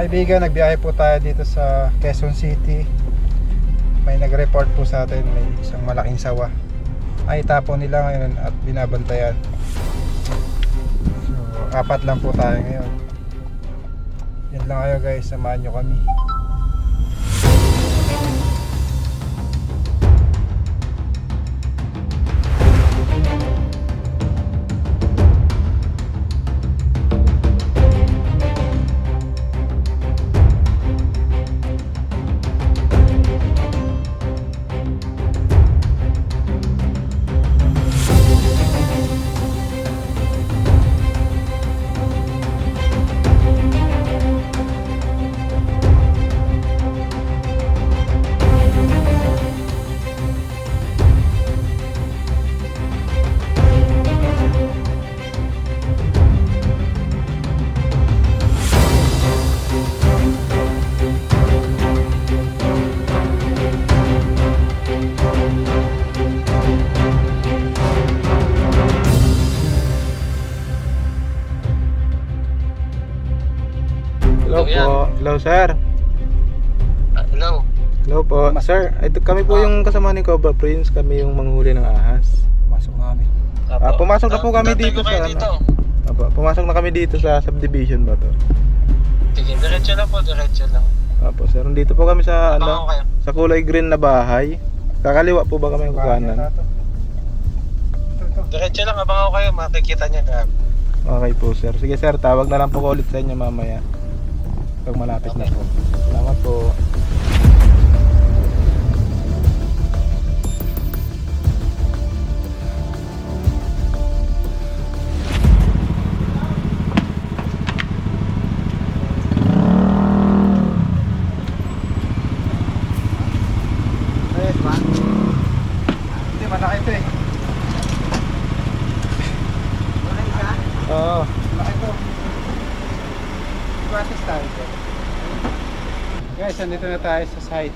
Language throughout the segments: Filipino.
Kaibigan, nagbiyahe po tayo dito sa Quezon City. May nag-report po sa atin, may isang malaking sawa. Ay tapon nila ngayon at binabantayan. So, 4 lang po tayo ngayon. Yan lang kayo guys, samahan nyo kami. Hello po. Hello sir. Hello. Hello po. Sir, ito kami po yung kasama ni Cobra Prince. Kami yung manghuli ng ahas. Pumasok na kami. Pumasok na po kami dito sa pumasok na kami dito sa subdivision ba to? Sige, diretso lang po, diretso lang. Apo sir, dito po kami sa sa kulay green na bahay. Kakaliwa po ba kami yung kanan? Diretso lang, abang ako kayo, makikita niya na. Okay po sir. Sige sir, tawag na lang po ko ulit sa inyo mamaya. Pag malapit na po. Salamat po. Hindi, malaki ito eh. Oo, malaki ito. Practice tayo. Guys, andito na tayo sa site.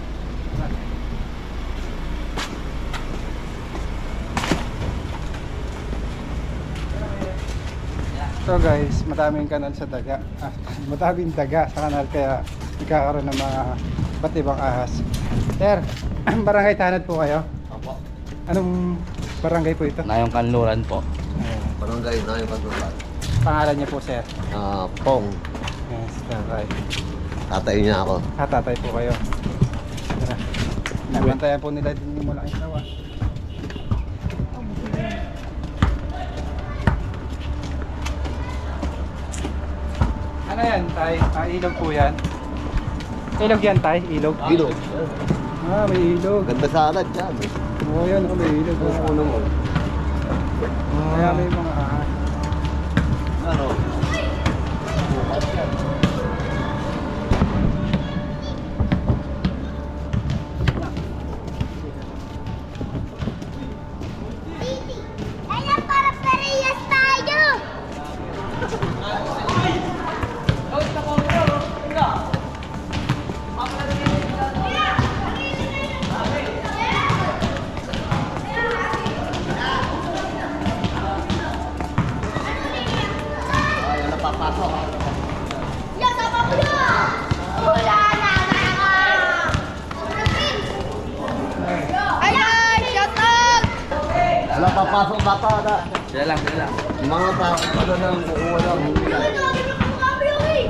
So guys, madaming kanal sa daga. Madaming daga sa kanal kaya nagkakaroon ng mga ba't ibang ahas. Sir, barangay Tanad po kayo? Opo. Anong barangay po ito? Nayong Kanluran po. Barangay Nayong Kanluran. Pangalan niyo po sir? Pong. Yes, tatay. Tatay niya ako. Tatay po kayo. Tara. Nabantayan po nila din yung malaking sawa. Ano yan, tay? Ilog po yan. Ilog yan, tay? Ilog? Ilog. May ilog. Ganda sa alat yan. Oo, yan. May ilog. Ano mo? Kaya may mga ahas. Ano? Ayan, para parehas tayo! Ayaw na papasok. Yan, sama mo yun! Wala na, mga! Ayan, shout out! Wala papasok bata na. Sila lang. Yung mga tao, ano lang, kukuha lang.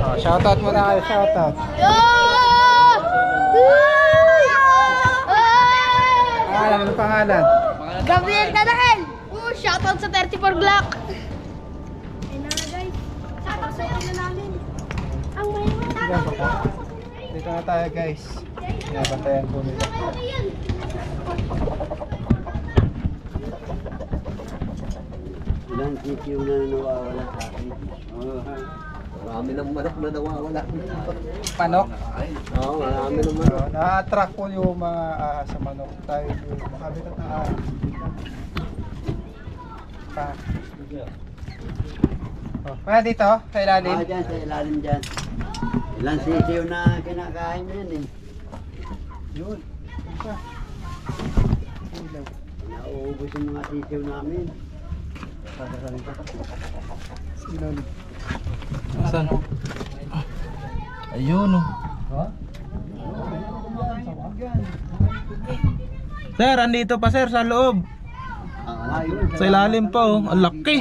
Oh, shoutout muna kayo, shoutout. Ano pangalan? Gabriel Tadahel! Shout out sa 34 Glock! Ayun na guys, shout out sa inyo namin. Ang may Dito na tayo guys. Binabantayan po nila. Ilang sityo na nawawala sa akin. Marami ng manok na nawawala. Panok. Oo, marami ng manok. Na-attract po yung mga ahas sa manok. Tayo yung makabitat ng ahas. Pa. Oh, kaya dito, sa ilalim. Dyan, sa ilalim dyan. Ilang sityo na kinakain yan eh. Yun. Pa. Ilaw. Nauubos yung mga sityo namin. Sa ilalim. Saan? Ayun oh. Sir, andito pa sir sa loob. Sa ilalim pa oh. Ang laki.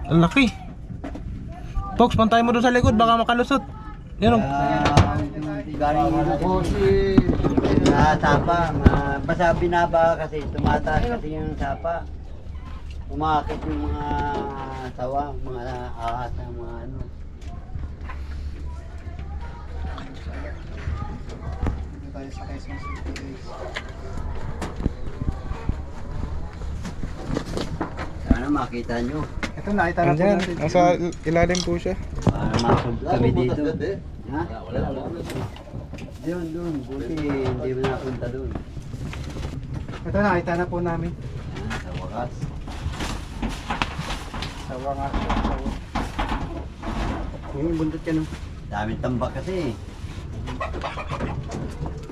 Ang laki. Fox, pantay mo doon sa likod baka makalusot. Yan oh. Galing po si sapa. Basta binaba kasi tumataas kasi yung sapa. Umakit yung mga sawa, mga ahas, mga ano. Dito tayo sa Quezon City guys. Sana makita nyo. Ito nakita na po Andyan, natin. nasa ilalim po siya. Para mapunta kami dito. eh. Ha? Doon. Buti hindi mo napunta doon. Ito nakita na po namin. Sa wakas. Sawa nga siya. Sawa. Yung bundot ka no? Daming tambak kasi.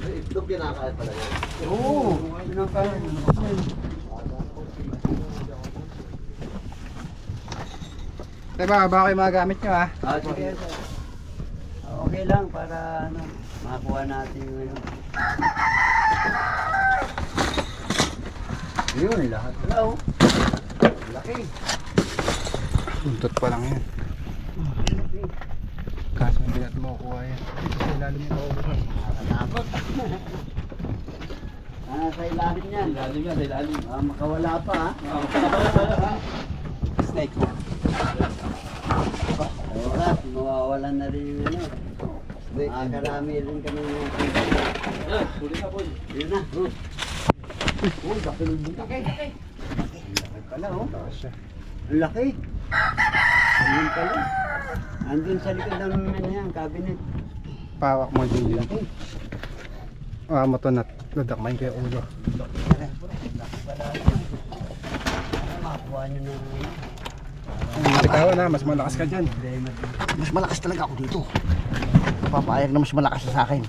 Itlog kinakain pala yan. Oo. Pinakain. Diba, baka kayo magagamit nyo ha? Sige. Okay lang para ano, makakuha natin yung ano. Yun, lahat pala oh. Laki. Buntot pa lang yan. Kaso hindi natin makukuha yan. Dito sa ilalim yung kaubuhan. Nakakatakot. Sa ilalim yan. Sa ilalim. Makawala pa ha. Snake. Oras, mawawalan na rin yung ano. Makakarami rin kami ng yun na. Oh, laki ng buntak eh. Laki pala oh. Siya. Ang laki. Ayun pala. Andun sa likod ng ano yan, cabinet. Pawak mo din yun. Mo to nat. Dadakmayin kayo ulo. Makakuha nyo na ano. Ikaw na, mas malakas ka dyan. Mas malakas talaga ako dito. Papayag na mas malakas sa akin.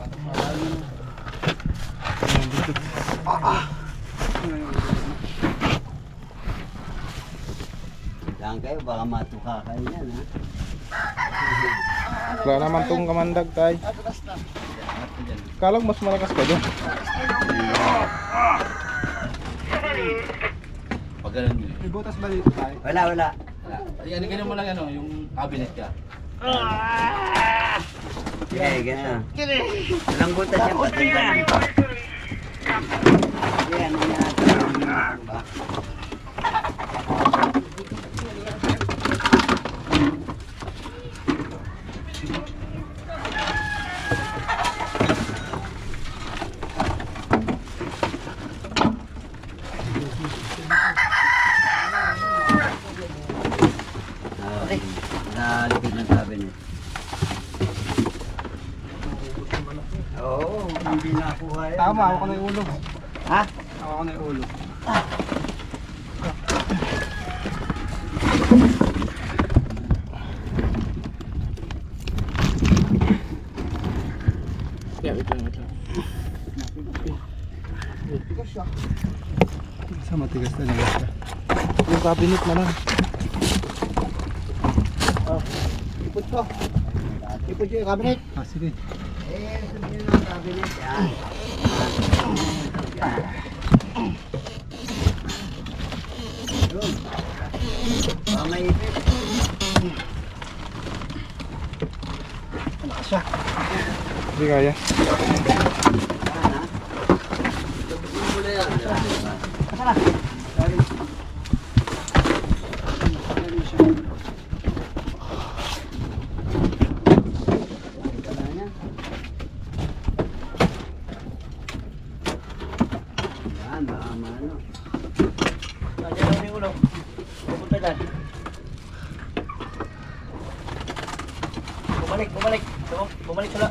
Saan kayo, baka matuka kayo yan ha. Wala naman tong kamandag tay. Kalag mas malakas ka dyan. Pag ganun yun. May butas ba dito tayo? Wala. Ay, ganun mo lang ano, yung cabinet ka. Okay, ganyan. Walang butas yan, patay ka. Yan, yan. Nalikod ng cabinet. Oo, hindi nakuha yan. Tama, ako na yung ulo. Ha? Ako na yung ulo. Sa matigas na lang siya. Yung cabinet na lang. Ipot ko. Ipot yung cabinet. Sige. Sabihin ng cabinet yan. Yun. Baka may ipit. Hindi kaya. Yan ha. Sabihin mo na yan. Yan, baka maano. Yan yung ulo.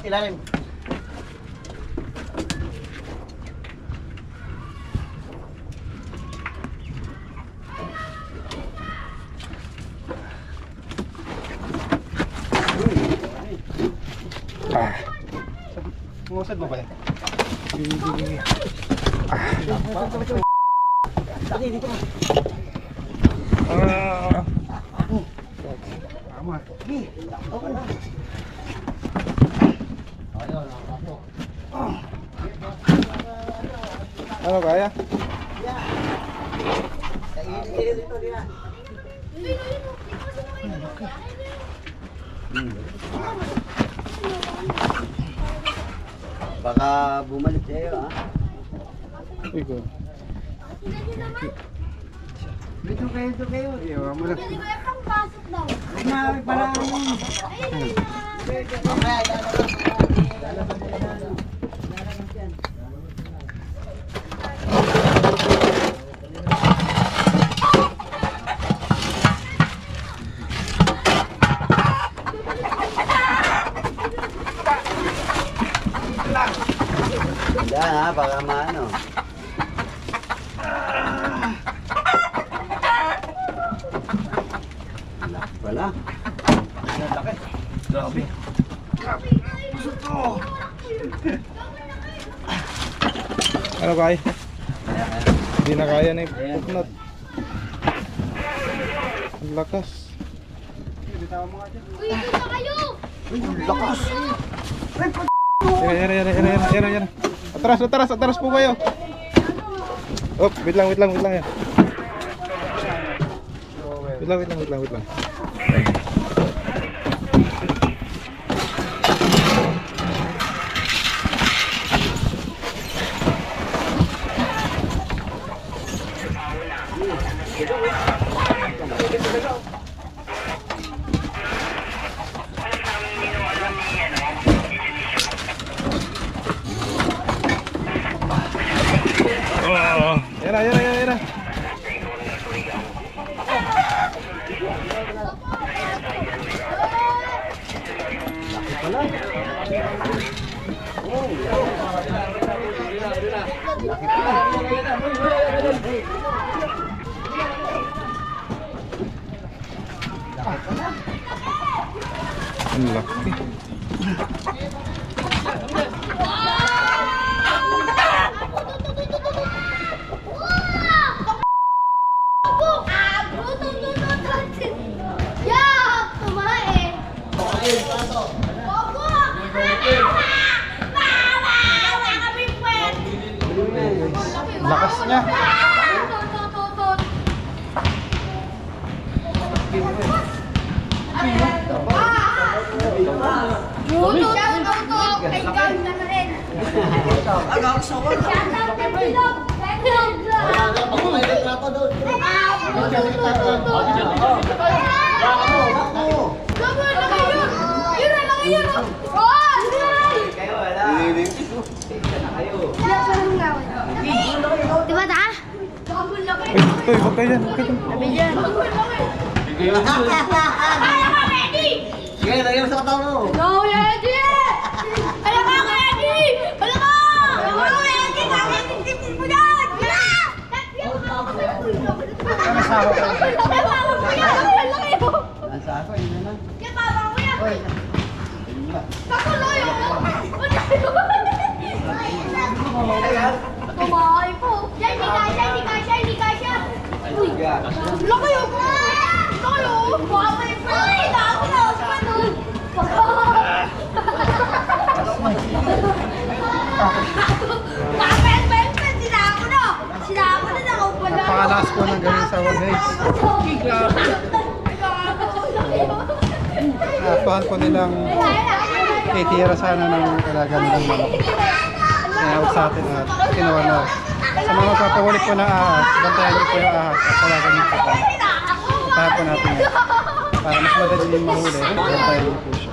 ilalim. Ngusad mo ba yan? Tama. Ano kaya? Baka bumalik sa'yo, ha? Ikaw. Dito kayo. Iyawa mo lang. Hindi kaya pang pasok daw. Parang yan, ha? Baka maano. Wala. Ano kaya? Hindi na kaya na yung pupnot. Ang lakas. Uy, dito na kayo! Lakas! Yan. Atras po kayo. Oh, wait lang yan. Wait lang. Yan na. Ang laki. Lakas niya. Diba ta? Uy, huwag kayo dyan. Sige, lagyan mo sa katawan mo. No, ready! Wala ka, ready! Wala ka! Ready! Kakititin mo yan! Ano sa ako? Nasa ako, yun na lang. Kumahay po! Yan, hindi kasya! Uy! Laki yun! Laki yun! Baka may friend! Ako na! Saan nun? Ben! Sinako na! Sinako na! Nakaupo na! Napakalakas po ng ganun sa one guys. Atuhan po nilang titira sana ng alaga nilang manok. Tinawag sa atin at kinuha na. Sa mga magpapahuli po ng ahas, bantayan niyo po yung ahas at alaga niyo po. Tapon natin yan. Para mas madali yung mahuli, bantayan niyo po siya.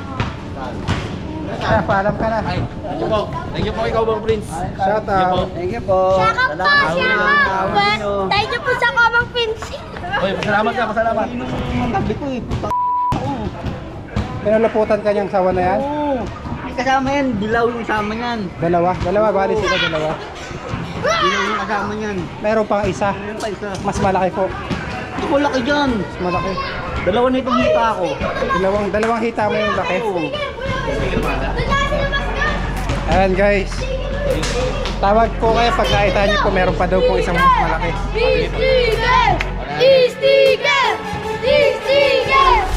Paalam ka na. Thank you po ikaw, Bang Prince. Shout out. Thank you po. Shaka po! Salamat. Thank you po sa kamang pinsin! Oy, pasalamat. Pinalaputan ka niyang sawa na yan? Hindi kasama yan, dilaw yung kasama yan. Dalawa, bali sila dalawa. Dilaw yung kasama yan. Meron pang isa, Meron pa isa. mas malaki po. Ito ko laki dyan. Mas malaki. Dalawa na itong hita ko. Dalawang hita mo yung laki. Oo. Ayan guys. Tawag po kayo pag nakita niyo po meron pa daw po isang mas malaki. Sticker! Sticker! Sticker!